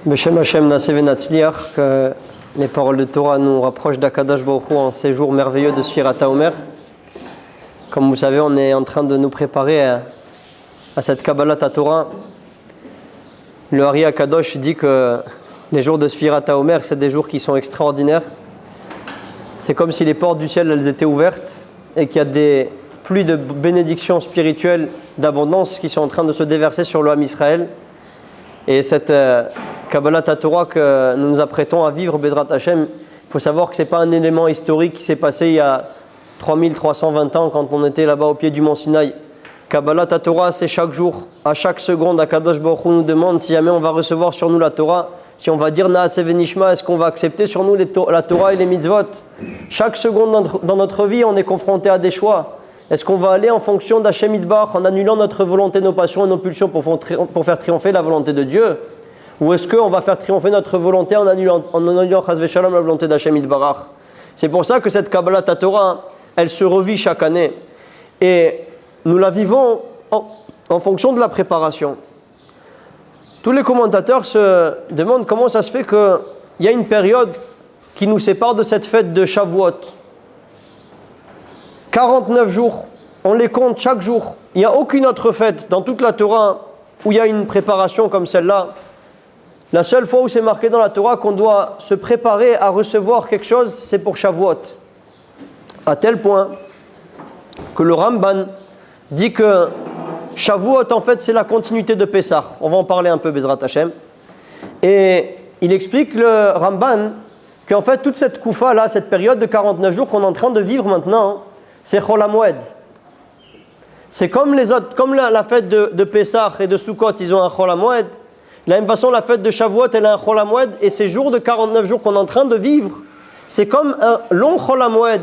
Beshem Hashem Naseh Venatzliach, que les paroles de Torah nous rapprochent d'Akadosh Baruch Hu en ces jours merveilleux de Sfirat HaOmer. Comme vous savez, on est en train de nous préparer à cette Kabbalat Torah. Le Hari Akadosh dit que les jours de Sfirat HaOmer, c'est des jours qui sont extraordinaires. C'est comme si les portes du ciel elles étaient ouvertes et qu'il y a des pluies de bénédictions spirituelles, d'abondance qui sont en train de se déverser sur le Ham Israël. Et cette Kabbalat Torah que nous nous apprêtons à vivre, Bezrat Hashem, il faut savoir que ce n'est pas un élément historique qui s'est passé il y a 3320 ans quand on était là-bas au pied du mont Sinaï. Kabbalat Torah, c'est chaque jour, à chaque seconde, Akadosh Baruch Hu nous demande si jamais on va recevoir sur nous la Torah, si on va dire Naaseh Venishma, est-ce qu'on va accepter sur nous la Torah et les mitzvot. Chaque seconde dans notre vie, on est confronté à des choix. Est-ce qu'on va aller en fonction d'Hashem Yitbarach, en annulant notre volonté, nos passions et nos pulsions pour faire triompher la volonté de Dieu? Ou est-ce qu'on va faire triompher notre volonté en annulant Chas Veshalom la volonté d'Hashem Yitbarach? C'est pour ça que cette Kabbalat Torah, elle se revit chaque année. Et nous la vivons en fonction de la préparation. Tous les commentateurs se demandent comment ça se fait qu'il y a une période qui nous sépare de cette fête de Shavuot. 49 jours, on les compte chaque jour. Il n'y a aucune autre fête dans toute la Torah où il y a une préparation comme celle-là. La seule fois où c'est marqué dans la Torah qu'on doit se préparer à recevoir quelque chose, c'est pour Shavuot. À tel point que le Ramban dit que Shavuot, en fait, c'est la continuité de Pessah. On va en parler un peu, Bezrat Hashem. Et il explique, le Ramban, qu'en fait, toute cette koufa-là, cette période de 49 jours qu'on est en train de vivre maintenant, c'est Chol HaMoed. C'est comme les autres, comme la fête de Pessah et de Sukkot, ils ont un Chol HaMoed. De la même façon, la fête de Shavuot, elle a un Chol HaMoed. Et ces jours de 49 jours qu'on est en train de vivre, c'est comme un long Chol HaMoed.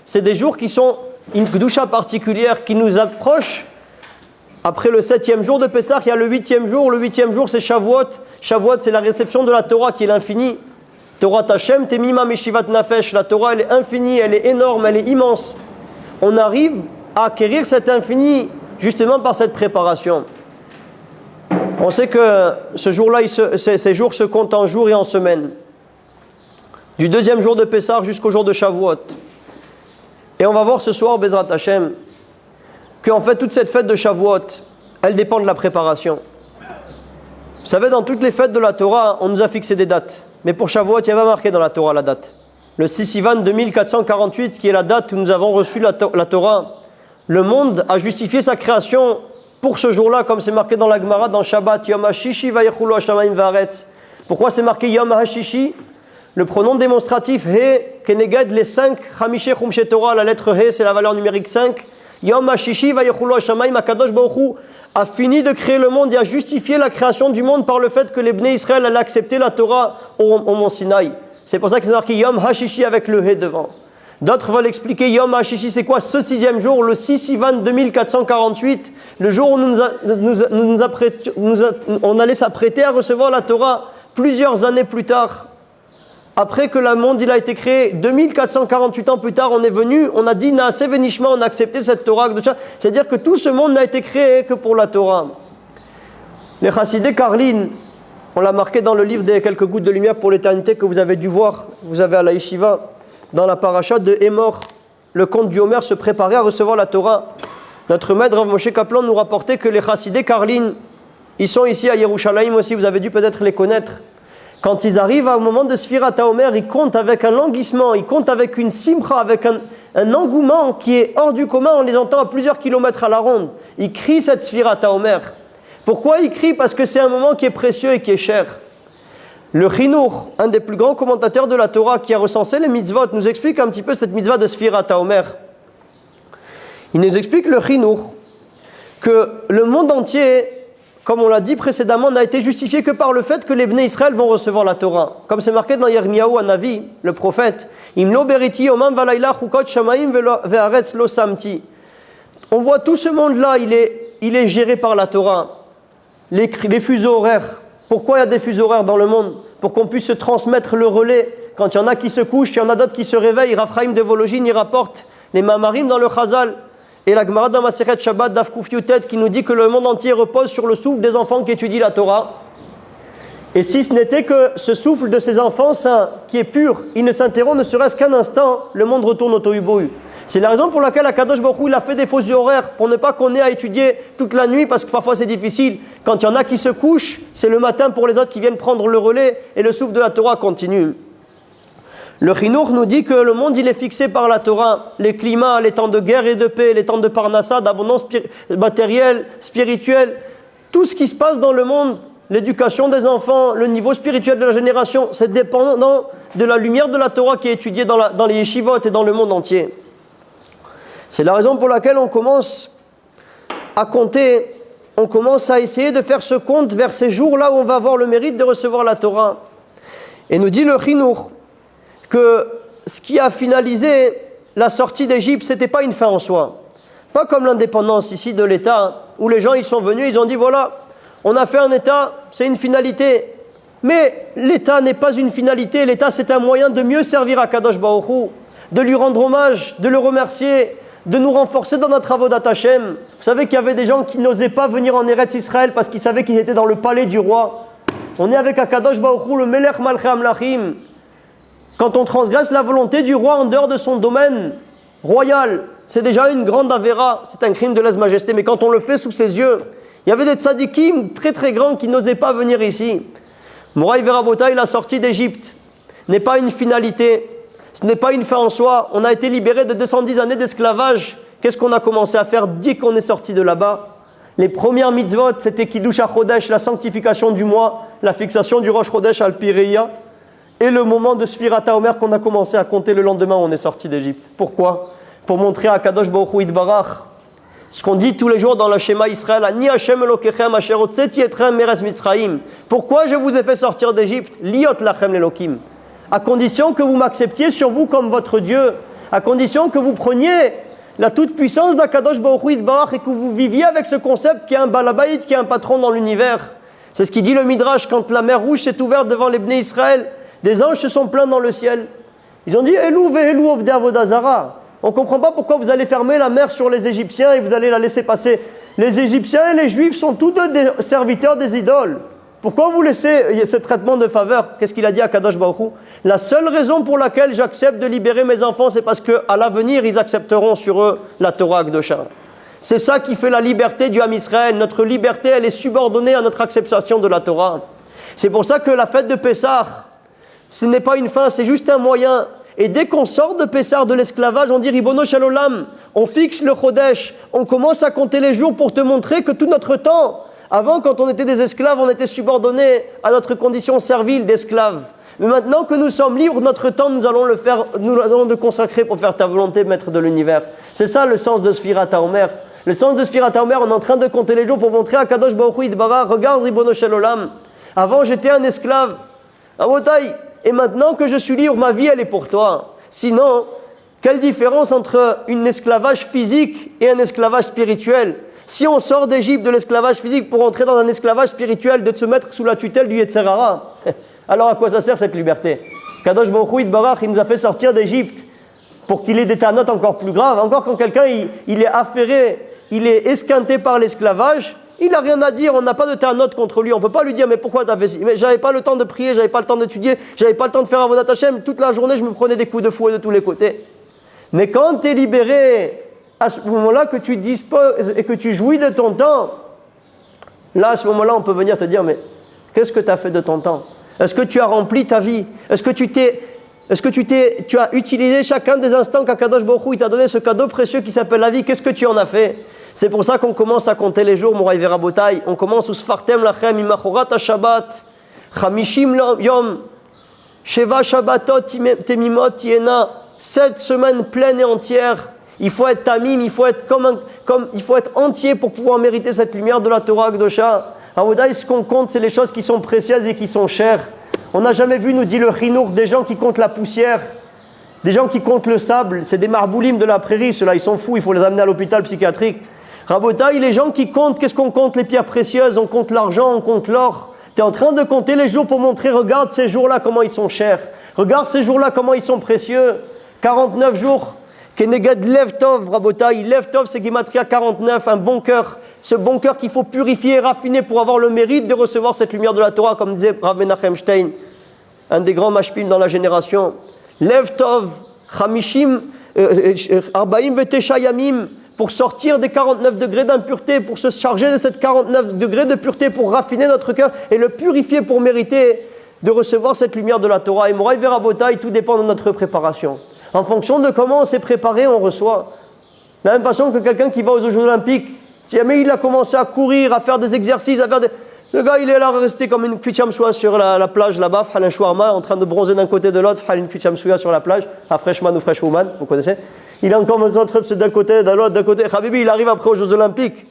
C'est des jours qui sont une Kedusha particulière qui nous approche. Après le 7e jour de Pessah, il y a le 8e jour. Le 8e jour, c'est Shavuot. Shavuot, c'est la réception de la Torah qui est l'infini. Torah Hashem, Temima Meshivat Nafesh. La Torah, elle est infinie, elle est énorme, elle est immense. On arrive à acquérir cet infini justement par cette préparation. On sait que ce jour-là, ces jours se comptent en jours et en semaines. Du 2e jour de Pessah jusqu'au jour de Shavuot. Et on va voir ce soir, Bezrat Hashem, qu'en fait, toute cette fête de Shavuot, elle dépend de la préparation. Vous savez, dans toutes les fêtes de la Torah, on nous a fixé des dates. Mais pour Shavuot, il n'y a pas marqué dans la Torah la date. Le 6 Sivan 2448, qui est la date où nous avons reçu la Torah, le monde a justifié sa création pour ce jour-là, comme c'est marqué dans la Gemara, dans Shabbat, Yom HaShishi vayechulu hashamayim va'aretz. Pourquoi c'est marqué Yom HaShishi? Le pronom démonstratif He, Keneged, les 5, Chamishe Chumshe Torah, la lettre He, c'est la valeur numérique 5. Yom HaShishi vayechulu hashamayim, Akadosh Baruch Hu a fini de créer le monde et a justifié la création du monde par le fait que les Bnei Israël allaient accepter la Torah au mont Sinaï. C'est pour ça qu'ils ont marqué Yom HaShishi avec le He devant. D'autres veulent expliquer Yom HaShishi, c'est quoi ce 6e jour, le 6 Sivan 2448, le jour où on allait s'apprêter à recevoir la Torah plusieurs années plus tard. Après que le monde il a été créé, 2448 ans plus tard, on est venu, on a dit Naaseh Venishma, on a accepté cette Torah. C'est-à-dire que tout ce monde n'a été créé que pour la Torah. Les Chassidei Karlin, on l'a marqué dans le livre des quelques gouttes de lumière pour l'éternité que vous avez dû voir, vous avez à la Yeshiva, dans la paracha de Hémor, le conte du Homer se préparait à recevoir la Torah. Notre maître Rav Moshe Kaplan nous rapportait que les Chassidei Karlin, ils sont ici à Yerushalayim aussi, vous avez dû peut-être les connaître. Quand ils arrivent au moment de Sfirat HaOmer, ils comptent avec un languissement, ils comptent avec une simcha, avec un engouement qui est hors du commun, on les entend à plusieurs kilomètres à la ronde. Ils crient cette Sfirat HaOmer. Pourquoi ils crient? Parce que c'est un moment qui est précieux et qui est cher. Le Chinour, un des plus grands commentateurs de la Torah qui a recensé les mitzvot, nous explique un petit peu cette mitzvah de Sfirat HaOmer. Il nous explique, le Chinour, que le monde entier, comme on l'a dit précédemment, n'a été justifié que par le fait que les Bnei Israël vont recevoir la Torah. Comme c'est marqué dans Yirmiyahu Hanavi, le prophète, Imlo beriti omam valayla chukot shamayim ve'aretz lo samti. On voit tout ce monde-là, il est géré par la Torah. Les fuseaux horaires. Pourquoi il y a des fuseaux horaires dans le monde? Pour qu'on puisse se transmettre le relais. Quand il y en a qui se couchent, il y en a d'autres qui se réveillent. Raphaïm de Vologine, il rapporte les Mamarim dans le Chazal. Et la Gemara dans Masechet Shabbat Daf Kuf Yutet qui nous dit que le monde entier repose sur le souffle des enfants qui étudient la Torah. Et si ce n'était que ce souffle de ces enfants saints qui est pur, il ne s'interrompt ne serait-ce qu'un instant, le monde retourne au tohu-bohu. C'est la raison pour laquelle Akadosh Baruch Hu, il a fait des fausses horaires, pour ne pas qu'on ait à étudier toute la nuit, parce que parfois c'est difficile. Quand il y en a qui se couchent, c'est le matin pour les autres qui viennent prendre le relais, et le souffle de la Torah continue. Le Chinour nous dit que le monde il est fixé par la Torah, les climats, les temps de guerre et de paix, les temps de parnassa, d'abondance matérielle, spirituelle, tout ce qui se passe dans le monde, l'éducation des enfants, le niveau spirituel de la génération, c'est dépendant de la lumière de la Torah qui est étudiée dans les yeshivot et dans le monde entier. C'est la raison pour laquelle on commence à compter, on commence à essayer de faire ce compte vers ces jours-là où on va avoir le mérite de recevoir la Torah. Et nous dit le Chinour que ce qui a finalisé la sortie d'Égypte, ce n'était pas une fin en soi. Pas comme l'indépendance ici de l'État, où les gens ils sont venus, ils ont dit voilà, on a fait un État, c'est une finalité. Mais l'État n'est pas une finalité, l'État c'est un moyen de mieux servir à Kadosh Baruch Hu, de lui rendre hommage, de le remercier, de nous renforcer dans notre avodat Hashem. Vous savez qu'il y avait des gens qui n'osaient pas venir en Eretz Israël parce qu'ils savaient qu'ils étaient dans le palais du roi. On est avec Akadosh Baruch Hu, le Melech Malchei Amlachim. Quand on transgresse la volonté du roi en dehors de son domaine royal, c'est déjà une grande avéra, c'est un crime de lèse-majesté. Mais quand on le fait sous ses yeux, il y avait des tzadikim très très grands qui n'osaient pas venir ici. Moraï Verabotaï, la sortie d'Égypte n'est pas une finalité, ce n'est pas une fin en soi. On a été libérés de 210 années d'esclavage. Qu'est-ce qu'on a commencé à faire dès qu'on est sorti de là-bas? Les premières mitzvot, c'était Kiddush HaChodesh, la sanctification du mois, la fixation du Rosh Chodesh al-Pireya, et le moment de Sfirat HaOmer qu'on a commencé à compter le lendemain où on est sorti d'Égypte. Pourquoi? Pour montrer à Kadosh Baruch Hu Yitbarach ce qu'on dit tous les jours dans le schéma Israël, Ani Hashem Elokechem asher hotzeti etrem meretz Mitzrayim. Pourquoi je vous ai fait sortir d'Égypte? Liot lachem lelokim. À condition que vous m'acceptiez sur vous comme votre Dieu, à condition que vous preniez la toute-puissance d'Akadosh Baruch Hu Yitbarach et que vous viviez avec ce concept qui est un balabaïd, qui est un patron dans l'univers. C'est ce qui dit le Midrash quand la mer Rouge s'est ouverte devant les Bnei Israël. Des anges se sont plaints dans le ciel. Ils ont dit Elou ve'elou ovdei avodah zara. On ne comprend pas pourquoi vous allez fermer la mer sur les Égyptiens et vous allez la laisser passer. Les Égyptiens et les Juifs sont tous deux des serviteurs des idoles. Pourquoi vous laissez ce traitement de faveur? Qu'est-ce qu'il a dit à Kadosh Baruch Hu? La seule raison pour laquelle j'accepte de libérer mes enfants, c'est parce qu'à l'avenir, ils accepteront sur eux la Torah Akdosha. C'est ça qui fait la liberté du Ham Israël. Notre liberté, elle est subordonnée à notre acceptation de la Torah. C'est pour ça que la fête de Pessah, ce n'est pas une fin, c'est juste un moyen. Et dès qu'on sort de Pessah, de l'esclavage, on dit Ribono Shel Olam, on fixe le Chodesh, on commence à compter les jours pour te montrer que tout notre temps, avant quand on était des esclaves, on était subordonnés à notre condition servile d'esclaves. Mais maintenant que nous sommes libres, notre temps, nous allons le consacrer pour faire ta volonté, maître de l'univers. C'est ça le sens de Sfirat HaOmer. Le sens de Sfirat HaOmer, on est en train de compter les jours pour montrer à Kadosh Baruch Hu Yitbarach, regarde Ribono Shel Olam, avant j'étais un esclave, Abotai, et maintenant que je suis libre, ma vie elle est pour toi. Sinon, quelle différence entre un esclavage physique et un esclavage spirituel? Si on sort d'Égypte de l'esclavage physique pour entrer dans un esclavage spirituel, de se mettre sous la tutelle du Yetzer Hara, alors à quoi ça sert cette liberté? Kadosh Baruch Hu Yitbarach, il nous a fait sortir d'Égypte pour qu'il ait des tanotes encore plus graves. Encore quand quelqu'un il est affairé, il est esquinté par l'esclavage, il n'a rien à dire, on n'a pas de tanote contre lui, on ne peut pas lui dire mais pourquoi tu as fait ça? Mais j'avais pas le temps de prier, j'avais pas le temps d'étudier, j'avais pas le temps de faire avodat Hashem, toute la journée je me prenais des coups de fouet de tous les côtés. Mais quand tu es libéré, à ce moment-là que tu disposes et que tu jouis de ton temps, là à ce moment-là on peut venir te dire mais qu'est-ce que tu as fait de ton temps? Est-ce que tu as rempli ta vie? Est-ce que tu as utilisé chacun des instants qu'Akadosh Baruch Hu t'a donné ce cadeau précieux qui s'appelle la vie? Qu'est-ce que tu en as fait? C'est pour ça qu'on commence à compter les jours, Moraï Verabotaï. On commence Usfartem lachem imachorat ha-Shabbat, chamishim yom, sheva Shabbatot temimot yena, 7 semaines pleines et entières. Il faut être tamim, il faut être il faut être entier pour pouvoir mériter cette lumière de la Torah Akdosha. Avodaï, ce qu'on compte, c'est les choses qui sont précieuses et qui sont chères. On n'a jamais vu, nous dit le Chinour, des gens qui comptent la poussière, des gens qui comptent le sable. C'est des marboulim de la prairie, ceux-là, ils sont fous, il faut les amener à l'hôpital psychiatrique. Rabotaï, les gens qui comptent, qu'est-ce qu'on compte? Les pierres précieuses, on compte l'argent, on compte l'or. Tu es en train de compter les jours pour montrer, regarde ces jours-là comment ils sont chers. Regarde ces jours-là comment ils sont précieux. 49 jours, Keneged Lev Tov, Rabotai, Lev Tov, c'est Gematria 49, un bon cœur. Ce bon cœur qu'il faut purifier et raffiner pour avoir le mérite de recevoir cette lumière de la Torah, comme disait Rav Menachem Stein, un des grands mashpim dans la génération. Lev Tov, Chamishim, Arbaim Vetesha Yamim, pour sortir des 49 degrés d'impureté, pour se charger de cette 49 degrés de pureté, pour raffiner notre cœur et le purifier pour mériter de recevoir cette lumière de la Torah. Et Moraï Verabotai, tout dépend de notre préparation. En fonction de comment on s'est préparé, on reçoit. De la même façon que quelqu'un qui va aux Jeux Olympiques, si jamais il a commencé à courir, à faire des exercices, à faire des... Le gars, il est là resté comme une kvicham-soua sur la plage là-bas, un shawarma, en train de bronzer d'un côté de l'autre, une kvicham-soua sur la plage, à freshman ou freshwoman, vous connaissez. Il est encore en train de se d'un côté, de l'autre, d'un côté. Habibi, il arrive après aux Jeux Olympiques.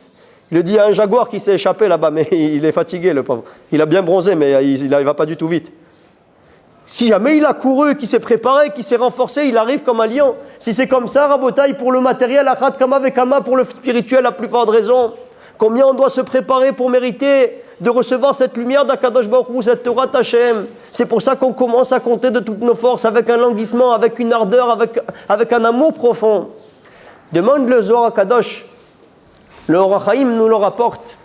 Il le dit à un jaguar qui s'est échappé là-bas, mais il est fatigué, le pauvre. Il a bien bronzé, mais il ne va pas du tout vite. Si jamais il a couru, qu'il s'est préparé, qu'il s'est renforcé, il arrive comme un lion. Si c'est comme ça, Rabotaï, pour le matériel, Achat Kama Vekama, pour le spirituel, la plus forte raison. Combien on doit se préparer pour mériter de recevoir cette lumière d'Akadosh Baruch Hu, cette Torah Tachem. C'est pour ça qu'on commence à compter de toutes nos forces, avec un languissement, avec une ardeur, avec un amour profond. Demande le Zohar Kadosh. Le Or HaChaim nous le rapporte.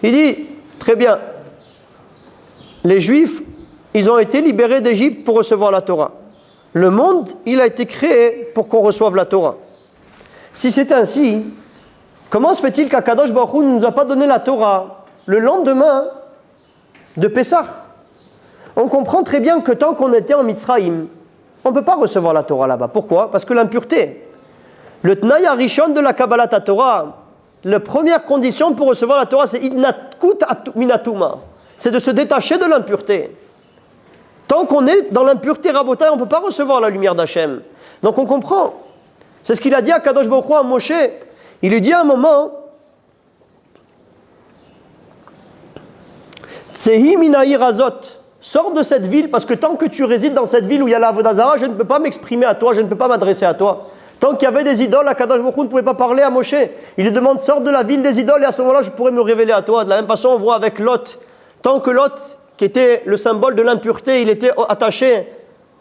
Il dit, très bien, les Juifs, ils ont été libérés d'Égypte pour recevoir la Torah. Le monde, il a été créé pour qu'on reçoive la Torah. Si c'est ainsi, comment se fait-il qu'Akadosh Baruch Hu ne nous a pas donné la Torah le lendemain de Pessah? On comprend très bien que tant qu'on était en Mitzrayim, on ne peut pas recevoir la Torah là-bas. Pourquoi? Parce que l'impureté. Le Tnai Harishon de la Kabbalat Torah, la première condition pour recevoir la Torah, c'est Idnatkut Minatuma. C'est de se détacher de l'impureté. Tant qu'on est dans l'impureté Rabotai, on ne peut pas recevoir la lumière d'Hachem. Donc on comprend. C'est ce qu'il a dit à Kadosh Baruch Hu à Moshe. Il lui dit à un moment, Tsehi minaïr azot, sors de cette ville, parce que tant que tu résides dans cette ville où il y a la Avodah Zara, je ne peux pas m'exprimer à toi, je ne peux pas m'adresser à toi. Tant qu'il y avait des idoles, Akadosh Baruch Hu ne pouvait pas parler à Moshe. Il lui demande, sors de la ville des idoles, et à ce moment-là, je pourrais me révéler à toi. De la même façon, on voit avec Lot. Tant que Lot, qui était le symbole de l'impureté, il était attaché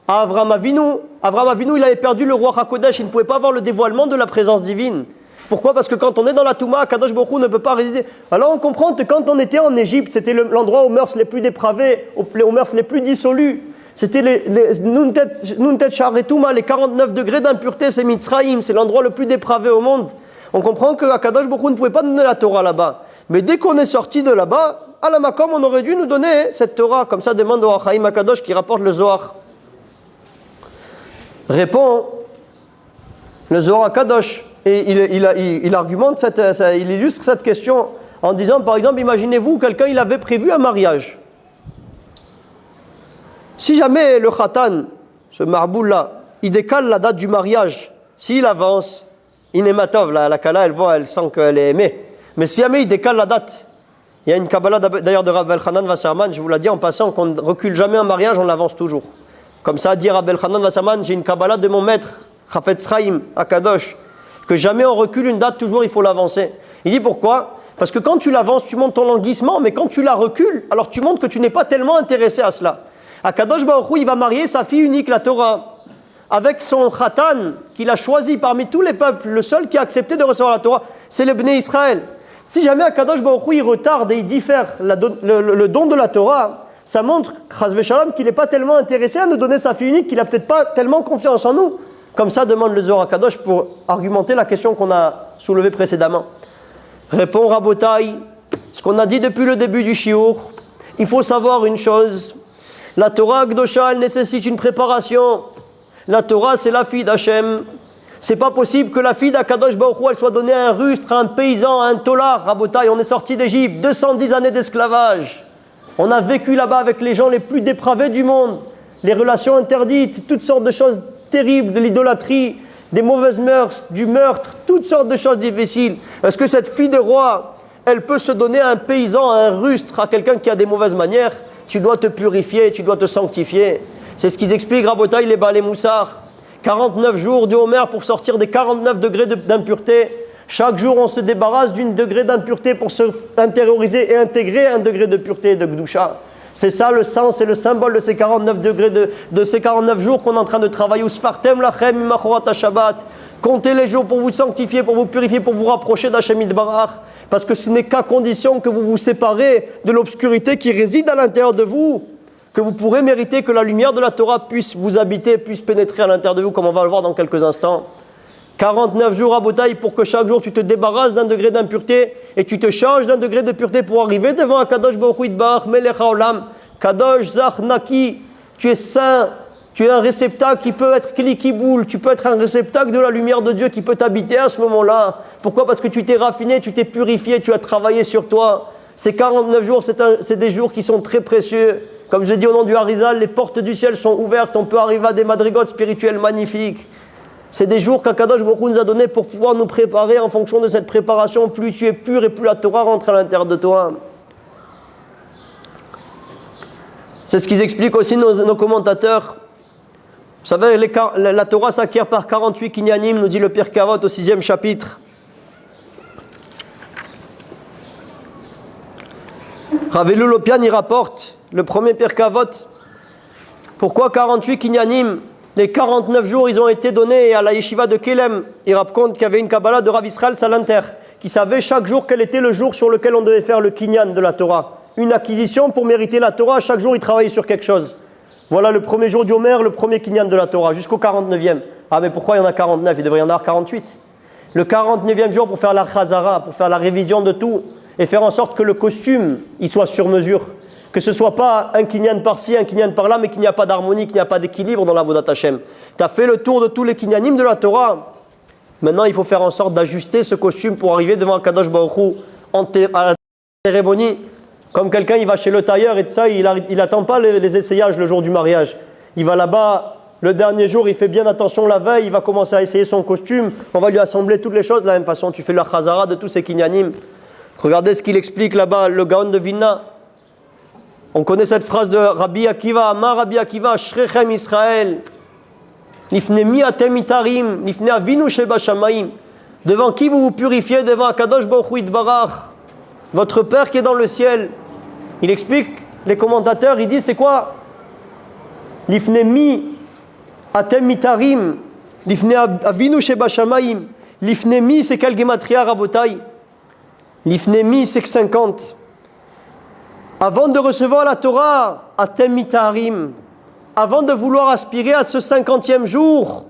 à Avraham Avinu. Avraham Avinu, il avait perdu le roi HaKodesh, il ne pouvait pas avoir le dévoilement de la présence divine. Pourquoi? Parce que quand on est dans la Touma, Kadosh Baruch Hu ne peut pas résider. Alors on comprend que quand on était en Égypte, c'était l'endroit aux mœurs les plus dépravées, aux mœurs les plus dissolues. C'était les Nuntet Sharetuma, les 49 degrés d'impureté, c'est Mitzrayim, c'est l'endroit le plus dépravé au monde. On comprend que Kadosh Baruch Hu ne pouvait pas donner la Torah là-bas. Mais dès qu'on est sorti de là-bas, à la Makom, on aurait dû nous donner cette Torah. Comme ça, demande au Hachaim Akadosh qui rapporte le Zohar. Répond le Zohar Akadosh. Et il argumente, il illustre cette question en disant, par exemple, imaginez-vous, quelqu'un il avait prévu un mariage. Si jamais le khatan, ce marboul-là, il décale la date du mariage, s'il avance, Inematov, la Kala, elle sent qu'elle est aimée. Mais si jamais il décale la date, il y a une Kabbalah d'ailleurs de Rav Elchanan Wasserman, je vous l'ai dit en passant, qu'on ne recule jamais un mariage, on l'avance toujours. Comme ça, dit Rav Elchanan Wasserman, j'ai une Kabbalah de mon maître, Chafetz Chaim, Akadosh, que jamais on recule une date, toujours il faut l'avancer. Il dit pourquoi? Parce que quand tu l'avances, tu montes ton languissement, mais quand tu la recules, alors tu montres que tu n'es pas tellement intéressé à cela. Akadosh Baruch Hu, il va marier sa fille unique, la Torah, avec son khatan, qu'il a choisi parmi tous les peuples, le seul qui a accepté de recevoir la Torah, c'est le Bnei Israël. Si jamais Akadosh Baruch Hu, il retarde et il diffère le don de la Torah, ça montre, Chas v'Shalom, qu'il n'est pas tellement intéressé à nous donner sa fille unique, qu'il n'a peut-être pas tellement confiance en nous. Comme ça, demande le Zohar Kadosh pour argumenter la question qu'on a soulevée précédemment. Répond Rabotai, ce qu'on a dit depuis le début du shiur, il faut savoir une chose, la Torah Kdosha, elle nécessite une préparation. La Torah, c'est la fille d'Hachem. C'est pas possible que la fille d'Akadosh Baruch Hu, elle soit donnée à un rustre, à un paysan, à un tolar. Rabotai, on est sorti d'Égypte, 210 années d'esclavage. On a vécu là-bas avec les gens les plus dépravés du monde. Les relations interdites, toutes sortes de choses terribles, de l'idolâtrie, des mauvaises mœurs, du meurtre, toutes sortes de choses difficiles. Est-ce que cette fille de roi, elle peut se donner à un paysan, à un rustre, à quelqu'un qui a des mauvaises manières? Tu dois te purifier, tu dois te sanctifier. C'est ce qu'ils expliquent, Rabotai, les Baalei Moussar. 49 jours du Homer pour sortir des 49 degrés d'impureté. Chaque jour, on se débarrasse d'une degré d'impureté pour se intérioriser et intégrer un degré de pureté et de Gdusha. C'est ça le sens et le symbole de ces 49 degrés, de ces 49 jours qu'on est en train de travailler. Usfartem lachem imachorat Shabbat. Comptez les jours pour vous sanctifier, pour vous purifier, pour vous rapprocher d'Hashem Yitbarach. Parce que ce n'est qu'à condition que vous vous séparez de l'obscurité qui réside à l'intérieur de vous, que vous pourrez mériter que la lumière de la Torah puisse vous habiter, puisse pénétrer à l'intérieur de vous, comme on va le voir dans quelques instants. 49 jours à Botaï pour que chaque jour tu te débarrasses d'un degré d'impureté et tu te changes d'un degré de pureté pour arriver devant un Kadosh Baruch Hu Yitbarach, Melech HaOlam, Kadosh Zach Naki. Tu es saint, tu es un réceptacle qui peut être Kli-Kiboul, tu peux être un réceptacle de la lumière de Dieu qui peut t'habiter à ce moment-là. Pourquoi? Parce que tu t'es raffiné, tu t'es purifié, tu as travaillé sur toi. Ces 49 jours, c'est des jours qui sont très précieux. Comme je dis au nom du Harizal, les portes du ciel sont ouvertes, on peut arriver à des madrigotes spirituelles magnifiques. C'est des jours qu'Akadosh Baruch Hu nous a donnés pour pouvoir nous préparer. En fonction de cette préparation, plus tu es pur et plus la Torah rentre à l'intérieur de toi. C'est ce qu'ils expliquent aussi nos commentateurs. Vous savez, la Torah s'acquiert par 48 kinyanim, nous dit le Pirkei Avot au 6e chapitre. Rav Elul Lopian y rapporte, le premier Pirkei Avot, pourquoi 48 kinyanim? Les 49 jours, ils ont été donnés à la yeshiva de Kelem. Il raconte qu'il y avait une Kabbalah de Rav Israël Salanter qui savait chaque jour quel était le jour sur lequel on devait faire le kinyan de la Torah. Une acquisition pour mériter la Torah. Chaque jour, il travaillait sur quelque chose. Voilà le premier jour du Homer, le premier kinyan de la Torah, jusqu'au 49e. Ah, mais pourquoi il y en a 49? Il devrait y en avoir 48. Le 49e jour pour faire la chazara, pour faire la révision de tout et faire en sorte que le costume, il soit sur mesure. Que ce ne soit pas un kinyan par-ci, un kinyan par-là, mais qu'il n'y a pas d'harmonie, qu'il n'y a pas d'équilibre dans la Vodat Hashem. Tu as fait le tour de tous les kinyanim de la Torah. Maintenant, il faut faire en sorte d'ajuster ce costume pour arriver devant Kadosh Baruch Hu à la cérémonie. Comme quelqu'un, il va chez le tailleur et tout ça, il n'attend pas les essayages le jour du mariage. Il va là-bas, le dernier jour, il fait bien attention la veille, il va commencer à essayer son costume. On va lui assembler toutes les choses de la même façon. Tu fais la chazara de tous ces kinyanim. Regardez ce qu'il explique là-bas, le Gaon de Vilna. On connaît cette phrase de Rabbi Akiva, Amar Rabbi Akiva, Shrechem Israël, Lifne mi atem itarim, Lifne avinu sheba shamayim. Devant qui vous vous purifiez? Devant Akadosh Baruch Hu Yitbarach, votre Père qui est dans le ciel. Il explique, les commentateurs, ils disent c'est quoi? Lifne mi atem itarim, Lifne avinu sheba shamayim. Lifne mi, c'est quel gematria rabotai? Lifne mi, c'est que 50. Avant de recevoir la Torah, atem mitarim, avant de vouloir aspirer à ce 50e jour,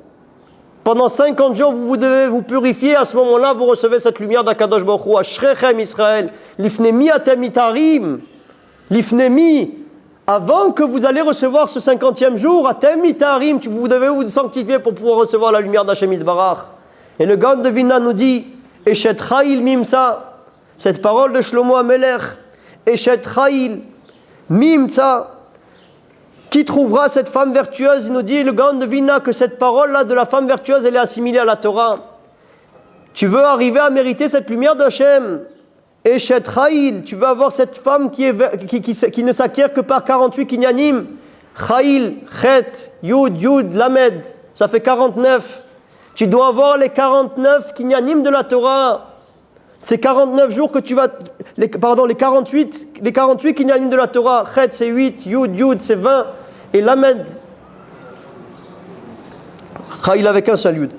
pendant 50 jours, vous devez vous purifier. À ce moment-là, vous recevez cette lumière d'Akadosh Baruch Hu, Ashrechem Israël, l'ifnemi atem mitarim, l'ifnemi, avant que vous allez recevoir ce 50e jour, atem mitarim, vous devez vous sanctifier pour pouvoir recevoir la lumière d'Hashem Yitbarach. Et le Gaon de Vilna nous dit, Eshet Chayil Mimsa, cette parole de Shlomo HaMelech, Eshet Chayil Mimsa, qui trouvera cette femme vertueuse? Il nous dit le Gaon de Vilna que cette parole-là de la femme vertueuse, elle est assimilée à la Torah. Tu veux arriver à mériter cette lumière d'Hachem, Eshet Chayil, tu veux avoir cette femme qui ne s'acquiert que par 48 kinyanim, Chayil, Chet, Yud, Yud, Lamed, ça fait 49. Tu dois avoir les 49 kinyanim de la Torah. C'est 49 jours que tu vas... les 48 kinyanim de la Torah. Chet, c'est 8. Yud, c'est 20. Et Lamed. Chayil avec un seul Yud.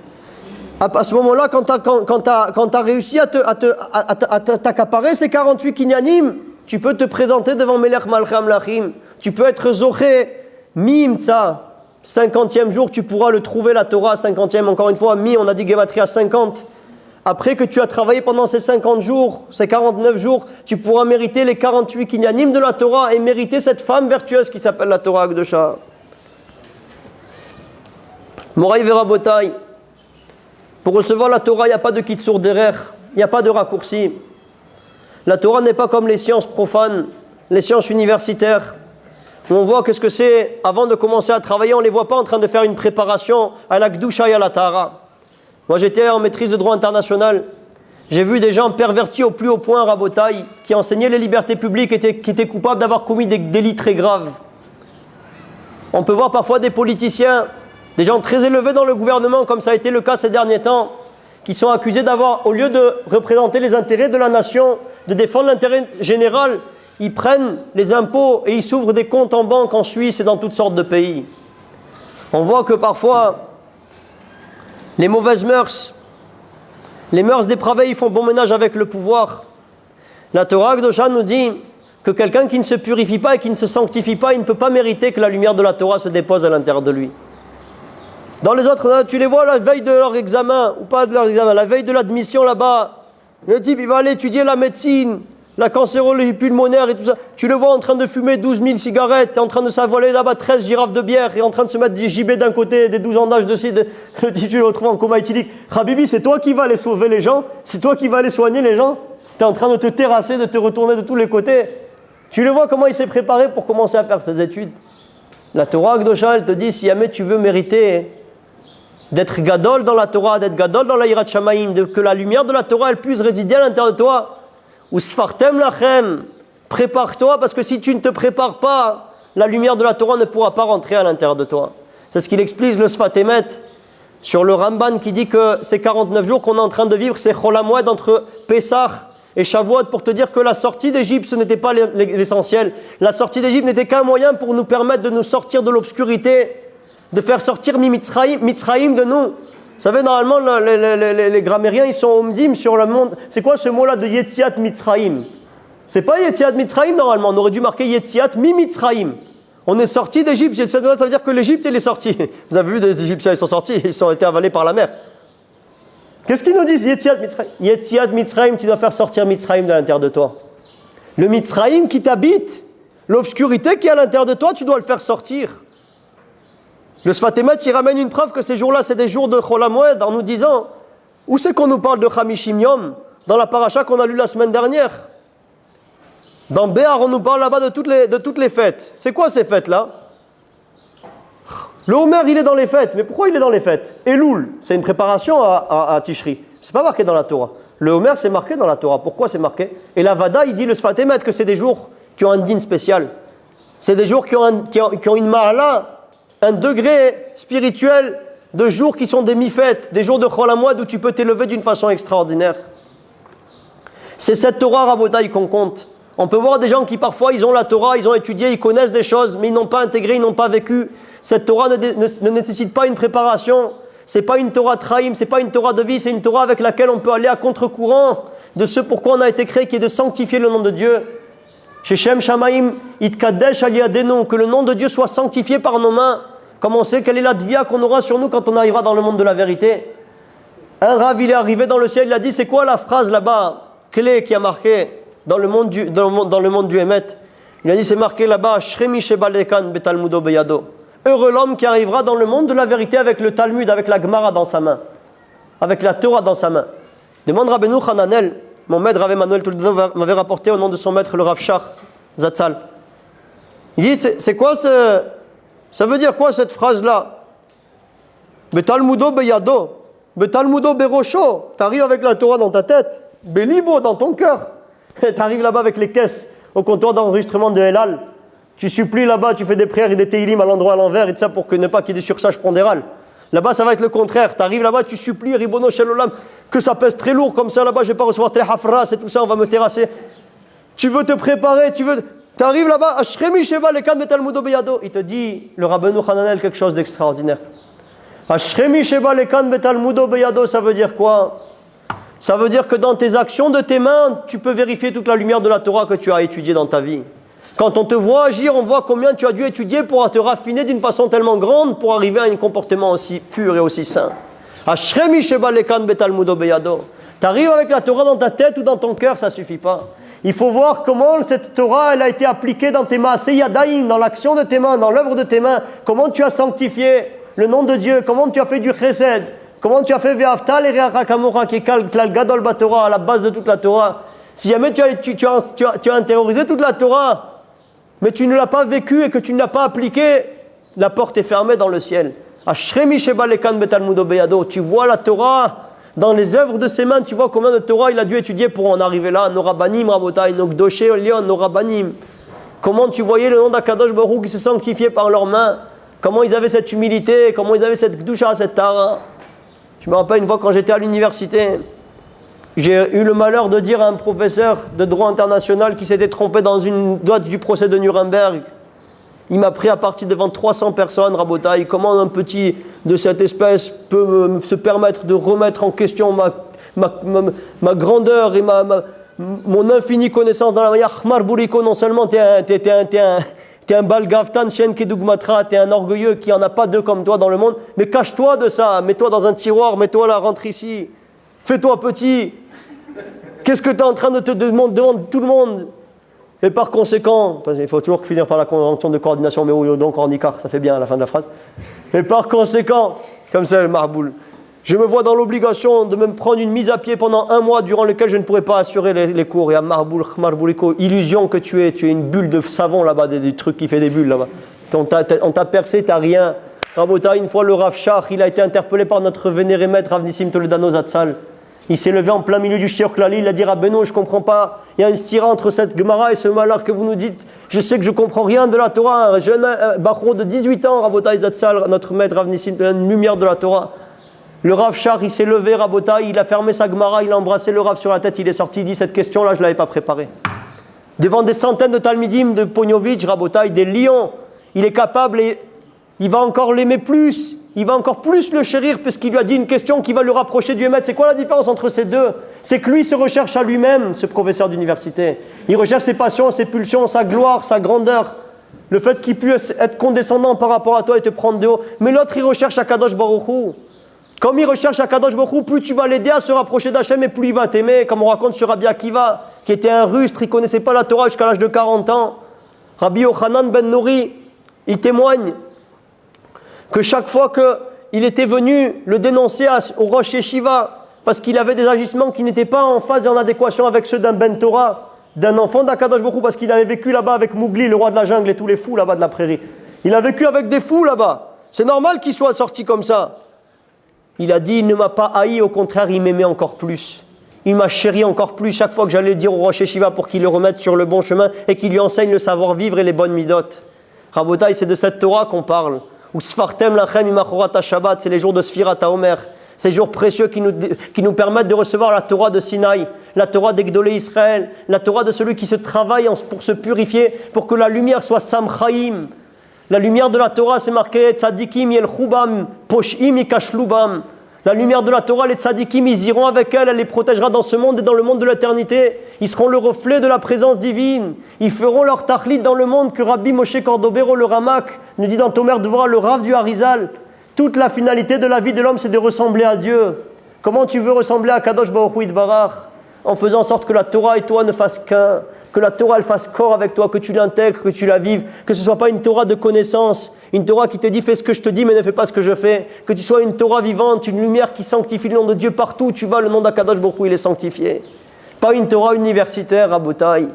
À ce moment-là, quand tu as réussi à t'accaparer ces 48 kinyanim, tu peux te présenter devant Melech Malchei Amlachim. Tu peux être Zoché, Mimtsa. 50e jour, tu pourras le trouver, la Torah. 50e, encore une fois, Mi, on a dit Gematria 50. Après que tu as travaillé pendant ces 50 jours, ces 49 jours, tu pourras mériter les 48 kinyanim de la Torah et mériter cette femme vertueuse qui s'appelle la Torah Akdosha. Moraï Verabotai, pour recevoir la Torah, il n'y a pas de kitsour derer, il n'y a pas de raccourci. La Torah n'est pas comme les sciences profanes, les sciences universitaires, où on voit qu'est-ce que c'est, avant de commencer à travailler, on ne les voit pas en train de faire une préparation à la Kdusha et à la Tahara. Moi, j'étais en maîtrise de droit international. J'ai vu des gens pervertis au plus haut point, Rabotaï, qui enseignaient les libertés publiques et qui étaient coupables d'avoir commis des délits très graves. On peut voir parfois des politiciens, des gens très élevés dans le gouvernement, comme ça a été le cas ces derniers temps, qui sont accusés d'avoir, au lieu de représenter les intérêts de la nation, de défendre l'intérêt général, ils prennent les impôts et ils s'ouvrent des comptes en banque en Suisse et dans toutes sortes de pays. On voit que parfois, les mauvaises mœurs, les mœurs dépravées, ils font bon ménage avec le pouvoir. La Torah Akdosha nous dit que quelqu'un qui ne se purifie pas et qui ne se sanctifie pas, il ne peut pas mériter que la lumière de la Torah se dépose à l'intérieur de lui. Dans les autres, tu les vois la veille de leur examen, ou pas de leur examen, la veille de l'admission là-bas, le type il va aller étudier la médecine, la cancérologie pulmonaire et tout ça. Tu le vois en train de fumer 12 000 cigarettes, en train de s'avaler là-bas 13 girafes de bière et en train de se mettre des gibets d'un côté, des 12 ans d'âge de cidre. Le type tu le retrouves en coma éthylique. Habibi, c'est toi qui vas aller sauver les gens, c'est toi qui vas aller soigner les gens. Tu es en train de te terrasser, de te retourner de tous les côtés. Tu le vois comment il s'est préparé pour commencer à faire ses études. La Torah Akdosha, elle te dit, si jamais tu veux mériter d'être gadol dans la Torah, d'être gadol dans la Yirat Shamayim, que la lumière de la Torah, elle puisse résider à l'intérieur de toi. Ou sfartem lachem, prépare-toi, parce que si tu ne te prépares pas, la lumière de la Torah ne pourra pas rentrer à l'intérieur de toi. C'est ce qu'il explique le Sfatemet sur le Ramban qui dit que ces 49 jours qu'on est en train de vivre, c'est Chol HaMoed entre Pessah et Shavuot, pour te dire que la sortie d'Égypte, ce n'était pas l'essentiel. La sortie d'Égypte n'était qu'un moyen pour nous permettre de nous sortir de l'obscurité, de faire sortir Mitzraïm de nous. Vous savez, normalement, les grammairiens, ils sont omdim sur le monde. C'est quoi ce mot-là de Yetziat Mitzraïm? C'est pas Yetziat Mitzraïm, normalement. On aurait dû marquer Yetziat Mitzraïm. On est sorti d'Égypte. Ça veut dire que l'Égypte, elle est sortie. Vous avez vu, des Égyptiens, ils sont sortis. Ils ont été avalés par la mer. Qu'est-ce qu'ils nous disent? Yetziat Mitzraïm. Yetziat Mitzraïm, tu dois faire sortir Mitzraïm de l'intérieur de toi. Le Mitzraïm qui t'habite, l'obscurité qui est à l'intérieur de toi, tu dois le faire sortir. Le Sfatemet, il ramène une preuve que ces jours-là, c'est des jours de Chol HaMoed, en nous disant, où c'est qu'on nous parle de Chamishim Yom, dans la paracha qu'on a lue la semaine dernière. Dans Béar, on nous parle là-bas de toutes les fêtes. C'est quoi ces fêtes-là? Le Homer, il est dans les fêtes. Mais pourquoi il est dans les fêtes? Elul, c'est une préparation à Tishri. C'est pas marqué dans la Torah. Le Homer, c'est marqué dans la Torah. Pourquoi c'est marqué? Et la Vada, il dit, le Sfatemet, que c'est des jours qui ont un din spécial. C'est des jours qui ont une ma'ala, un degré spirituel de jours qui sont des mi-fêtes, des jours de Chol HaMoed où tu peux t'élever d'une façon extraordinaire. C'est cette Torah Rabotai qu'on compte. On peut voir des gens qui parfois ils ont la Torah, ils ont étudié, ils connaissent des choses, mais ils n'ont pas intégré, ils n'ont pas vécu. Cette Torah ne nécessite pas une préparation. C'est pas une Torah Traïm, c'est pas une Torah de vie, c'est une Torah avec laquelle on peut aller à contre-courant de ce pourquoi on a été créé, qui est de sanctifier le nom de Dieu. Chez Shem Shamaim, Itkadesh Aliyadenu, que le nom de Dieu soit sanctifié par nos mains. Comme on sait quelle est la dvia qu'on aura sur nous quand on arrivera dans le monde de la vérité. Un Rav, il est arrivé dans le ciel, il a dit, c'est quoi la phrase là-bas, clé qui a marqué dans le monde du Emet? Il a dit, c'est marqué là-bas, Shremi Shebalekan Betalmudo Beyado. Heureux l'homme qui arrivera dans le monde de la vérité avec le Talmud, avec la Gemara dans sa main, avec la Torah dans sa main. Demande Rabbeinu Hananel, mon maître Rav Emmanuel Toledano m'avait rapporté au nom de son maître le Rav Shach Zatzal. Il dit, c'est quoi ça veut dire quoi cette phrase-là? Betalmudo beyado, betalmudo berosho. T'arrives avec la Torah dans ta tête, belibo dans ton cœur. T'arrives là-bas avec les caisses au comptoir d'enregistrement de Elal. Tu supplies là-bas, tu fais des prières et des teilim à l'endroit à l'envers et tout ça pour que ne pas qu'il y ait des surcharges pondérales. Là-bas, ça va être le contraire. T'arrives là-bas, tu supplies, Ribono Shel Olam, que ça pèse très lourd comme ça. Là-bas, je vais pas recevoir tes hafras et tout ça, on va me terrasser. Tu veux te préparer, t'arrives là-bas, Ashremi Sheba Lekan Betalmudo Beyado. Il te dit, le Rabbeinu Hananel, quelque chose d'extraordinaire. Ashremi Sheba Lekan Betalmudo Beyado, ça veut dire quoi? Ça veut dire que dans tes actions de tes mains, tu peux vérifier toute la lumière de la Torah que tu as étudiée dans ta vie. Quand on te voit agir, on voit combien tu as dû étudier pour te raffiner d'une façon tellement grande pour arriver à un comportement aussi pur et aussi sain. Ashremi Sheba Lekan Betalmudo Beyado. T'arrives avec la Torah dans ta tête ou dans ton cœur, ça suffit pas. Il faut voir comment cette Torah elle a été appliquée dans tes mains, c'est Yadaïn, dans l'action de tes mains, dans l'œuvre de tes mains. Comment tu as sanctifié le nom de Dieu, comment tu as fait du chesed, comment tu as fait Ve'aftal et Re'acha Kamocha, qui est Klal Gadol Batorah, à la base de toute la Torah. Si jamais tu as intériorisé toute la Torah, mais tu ne l'as pas vécu et que tu ne l'as pas appliqué, la porte est fermée dans le ciel. Ashremi Sheba Lekan Betalmudo Beyado. Tu vois la Torah dans les œuvres de ses mains, tu vois combien de Torah il a dû étudier pour en arriver là. Norabanim, Rabotai, Nogdoshe, Olion, Norabanim. Comment tu voyais le nom d'Akadosh Baruch qui se sanctifiait par leurs mains. Comment ils avaient cette humilité, comment ils avaient cette gdusha, cette tara. Je me rappelle une fois quand j'étais à l'université, J'ai eu le malheur de dire à un professeur de droit international qui s'était trompé dans une date du procès de Nuremberg. Il m'a pris à partie devant 300 personnes, Rabotaï. Comment un petit de cette espèce peut se permettre de remettre en question ma grandeur et mon infinie connaissance dans la manière. Khmar Bouriko, non seulement t'es un balgavtan, Shen Kedugmatra, t'es un orgueilleux qui en a pas deux comme toi dans le monde, mais cache-toi de ça, mets-toi dans un tiroir, mets-toi là, rentre ici, fais-toi petit. Qu'est-ce que tu es en train de te demander devant tout le monde? Et par conséquent, il faut toujours finir par la convention de coordination, mais oui, donc en Icar, ça fait bien à la fin de la phrase. Et par conséquent, comme ça le marboul, je me vois dans l'obligation de me prendre une mise à pied pendant 1 mois durant lequel je ne pourrais pas assurer les cours. Et à marboul, marboliko, illusion que tu es une bulle de savon là-bas, des trucs qui fait des bulles là-bas. On t'a percé, t'as rien. Rabota, une fois le Rav Shach, il a été interpellé par notre vénéré maître Rav Nissim Toledano Zatzal. Il s'est levé en plein milieu du Shiur Klali, il a dit Rabbeinu, je ne comprends pas, il y a une stira entre cette Gemara et ce malheur que vous nous dites. Je sais que je ne comprends rien de la Torah. Un jeune Bachro de 18 ans, Rabotai Zatzal, notre maître Rav Nissim, une lumière de la Torah. Le Rav Shach, il s'est levé, Rabotai, il a fermé sa Gemara, il a embrassé le Rav sur la tête, il est sorti, il dit cette question-là, je ne l'avais pas préparée. Devant des centaines de Talmidim, de Pognovitch, Rabotai, des lions, il est capable et il va encore l'aimer plus. Il va encore plus le chérir parce qu'il lui a dit une question qui va le rapprocher du Hémet. C'est quoi la différence entre ces deux? C'est que lui se recherche à lui-même, ce professeur d'université. Il recherche ses passions, ses pulsions, sa gloire, sa grandeur. Le fait qu'il puisse être condescendant par rapport à toi et te prendre de haut. Mais l'autre, il recherche Akadosh Baruch Hu. Comme il recherche Akadosh Baruch Hu, plus tu vas l'aider à se rapprocher d'Hachem et plus il va t'aimer. Comme on raconte sur Rabbi Akiva, qui était un rustre, il ne connaissait pas la Torah jusqu'à l'âge de 40 ans. Rabbi Yochanan ben Nouri, il témoigne que chaque fois qu'il était venu le dénoncer au Rosh Yeshiva, parce qu'il avait des agissements qui n'étaient pas en phase et en adéquation avec ceux d'un Ben Torah, d'un enfant d'Akadosh Baruch Hu, parce qu'il avait vécu là-bas avec Mowgli, le roi de la jungle, et tous les fous là-bas de la prairie. Il a vécu avec des fous là-bas. C'est normal qu'il soit sorti comme ça. Il a dit, il ne m'a pas haï, au contraire, il m'aimait encore plus. Il m'a chéri encore plus chaque fois que j'allais dire au Rosh Yeshiva pour qu'il le remette sur le bon chemin et qu'il lui enseigne le savoir-vivre et les bonnes midotes. Rabotai, c'est de cette Torah qu'on parle. Ou Sfartem Lachem Imachorat Shabbat, c'est les jours de Sfirat HaOmer, ces jours précieux qui nous permettent de recevoir la Torah de Sinaï, la Torah d'Egdolé Israël, la Torah de celui qui se travaille pour se purifier, pour que la lumière soit Samchaim. La lumière de la Torah, c'est marqué Tzadikim Yelchubam, Poshim Ikashlubam. La lumière de la Torah, les tzadikim, ils iront avec elle, elle les protégera dans ce monde et dans le monde de l'éternité. Ils seront le reflet de la présence divine. Ils feront leur tachlit dans le monde que Rabbi Moshe Cordovero, le Ramak, nous dit dans Tomer Dvorah, le Rav du Harizal. Toute la finalité de la vie de l'homme, c'est de ressembler à Dieu. Comment tu veux ressembler à Kadosh Baruch Hu Yitbarach? En faisant en sorte que la Torah et toi ne fassent qu'un. Que la Torah elle fasse corps avec toi, que tu l'intègres, que tu la vives, que ce ne soit pas une Torah de connaissance, une Torah qui te dit fais ce que je te dis mais ne fais pas ce que je fais, que tu sois une Torah vivante, une lumière qui sanctifie le nom de Dieu partout où tu vas, le nom d'Akadosh Baruch Hu il est sanctifié. Pas une Torah universitaire à Botaï,